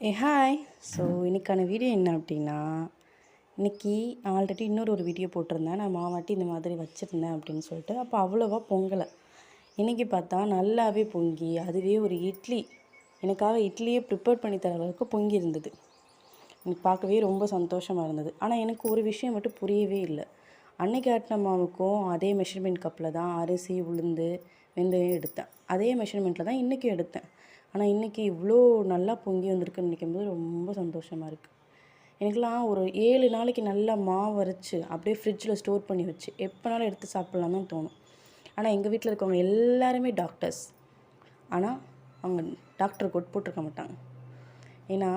Hi. So இன்னைக்கான video என்ன அப்படின்னா, இன்னைக்கு நான் ஆல்ரெடி இன்னொரு வீடியோ போட்டிருந்தேன். நான் மாவாட்டி இந்த மாதிரி வச்சுருந்தேன் அப்படின்னு சொல்லிட்டு. அப்போ அவ்வளோவா பொங்கலை. இன்றைக்கி பார்த்தா நல்லாவே பொங்கி, அதுவே ஒரு இட்லி எனக்காக இட்லியே ப்ரிப்பேர் பண்ணி தர அளவுக்கு பொங்கி இருந்தது. எனக்கு பார்க்கவே ரொம்ப சந்தோஷமாக இருந்தது. ஆனால் எனக்கு ஒரு விஷயம் மட்டும் புரியவே இல்லை. அன்னைக்கு ஆட்டின மாவுக்கும் அதே மெஷர்மெண்ட் கப்பில் தான் அரிசி, உளுந்து, வெந்தயம் எடுத்தேன். அதே மெஷர்மெண்ட்டில் தான் இன்றைக்கும் எடுத்தேன். ஆனால் இன்றைக்கி இவ்வளோ நல்லா பொங்கி வந்திருக்குன்னு நினைக்கும்போது ரொம்ப சந்தோஷமாக இருக்குது. எனக்கெலாம் ஒரு 7 நாளைக்கு நல்லா மாவு அரைச்சி அப்படியே ஃப்ரிட்ஜில் ஸ்டோர் பண்ணி வச்சு எப்போனாலும் எடுத்து சாப்பிட்லாம் தான் தோணும். ஆனால் எங்கள் வீட்டில் இருக்கவங்க எல்லாருமே டாக்டர்ஸ். ஆனால் அவங்க டாக்டர் கோட் போட்டிருக்க மாட்டாங்க. ஏன்னா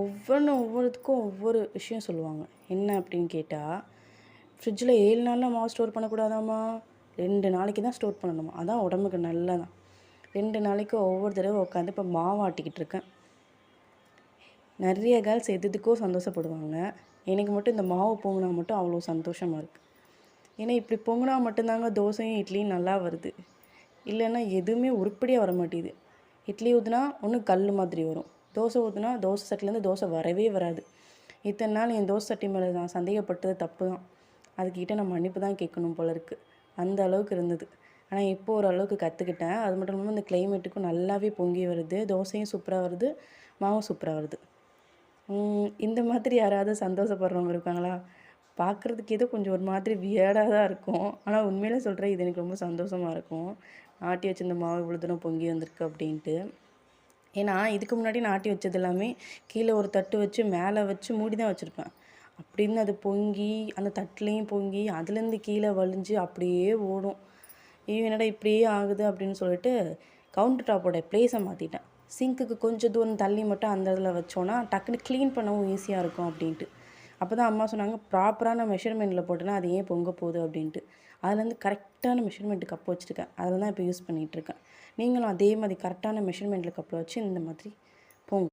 ஒவ்வொருத்துக்கும் ஒவ்வொரு விஷயம் சொல்லுவாங்க. என்ன அப்படின்னு கேட்டால், ஃப்ரிட்ஜில் 7 நாளில் மாவு ஸ்டோர் பண்ணக்கூடாதாம்மா, 2 நாளைக்கு தான் ஸ்டோர் பண்ணணுமா. அதான் உடம்புக்கு நல்லதான். 2 நாளைக்கு ஒவ்வொரு தடவை உட்காந்து இப்போ மாவு ஆட்டிக்கிட்டு இருக்கேன். நிறைய கேர்ள்ஸ் எதுக்கோ சந்தோஷப்படுவாங்க. எனக்கு மட்டும் இந்த மாவு பொங்கினா மட்டும் அவ்வளோ சந்தோஷமாக இருக்குது. ஏன்னா இப்படி பொங்கினா மட்டும்தாங்க தோசையும் இட்லியும் நல்லா வருது. இல்லைன்னா எதுவுமே உருப்படியாக வர மாட்டேங்குது. இட்லி ஊற்றினா ஒன்று கல் மாதிரி வரும். தோசை ஊற்றினா தோசை சட்டிலேருந்து தோசை வரவே வராது. இத்தனை நாள் என் தோசை சட்டி மேலே நான் சந்தேகப்பட்டது தப்பு தான். அதுக்கிட்ட நான் மன்னிப்பு தான் கேட்கணும் போல இருக்குது. அந்த அளவுக்கு இருந்தது. ஆனால் இப்போ ஓரளவுக்கு கற்றுக்கிட்டேன். அது மட்டும் இல்லாமல் இந்த கிளைமேட்டுக்கும் நல்லாவே பொங்கி வருது. தோசையும் சூப்பராக வருது, மாவும் சூப்பராக வருது. இந்த மாதிரி யாராவது சந்தோஷப்படுறவங்க இருக்காங்களா? பார்க்குறதுக்கு ஏதோ கொஞ்சம் ஒரு மாதிரி வியர்டாக தான் இருக்கும். ஆனால் உண்மையிலே சொல்கிறேன், இது எனக்கு ரொம்ப சந்தோஷமாக இருக்கும். ஆட்டி வச்சிருந்த மாவு இவ்வளோ தூரம் பொங்கி வந்திருக்கு அப்படின்ட்டு. ஏன்னா இதுக்கு முன்னாடி நான் ஆட்டி வச்சது எல்லாமே கீழே ஒரு தட்டு வச்சு மேலே வச்சு மூடி தான் வச்சுருப்பேன். அப்படின்னு அது பொங்கி அந்த தட்டுலேயும் பொங்கி அதுலேருந்து கீழே வழிஞ்சு அப்படியே ஓடும். ஐயோ என்னடா இப்படியே ஆகுது அப்படின்னு சொல்லிட்டு கவுண்டர் டாப்போட ப்ளேஸை மாற்றிட்டேன். சிங்க்குக்கு கொஞ்சம் தூரம் தள்ளி மட்டும் அந்த இதில் வச்சோன்னா டக்குன்னு க்ளீன் பண்ணவும் ஈஸியாக இருக்கும் அப்படின்ட்டு. அப்போ தான் அம்மா சொன்னாங்க, ப்ராப்பரான மெஷர்மெண்ட்டில் போட்டோன்னா அது ஏன் பொங்க போகுது அப்படின்ட்டு. அதுலேருந்து கரெக்டான மெஷர்மெண்ட்டு கப் வச்சுருக்கேன். அதில் தான் இப்போ யூஸ் பண்ணிகிட்ருக்கேன். நீங்களும் அதே மாதிரி கரெக்டான மெஷர்மெண்ட்டில் கப்பில் வச்சு இந்த மாதிரி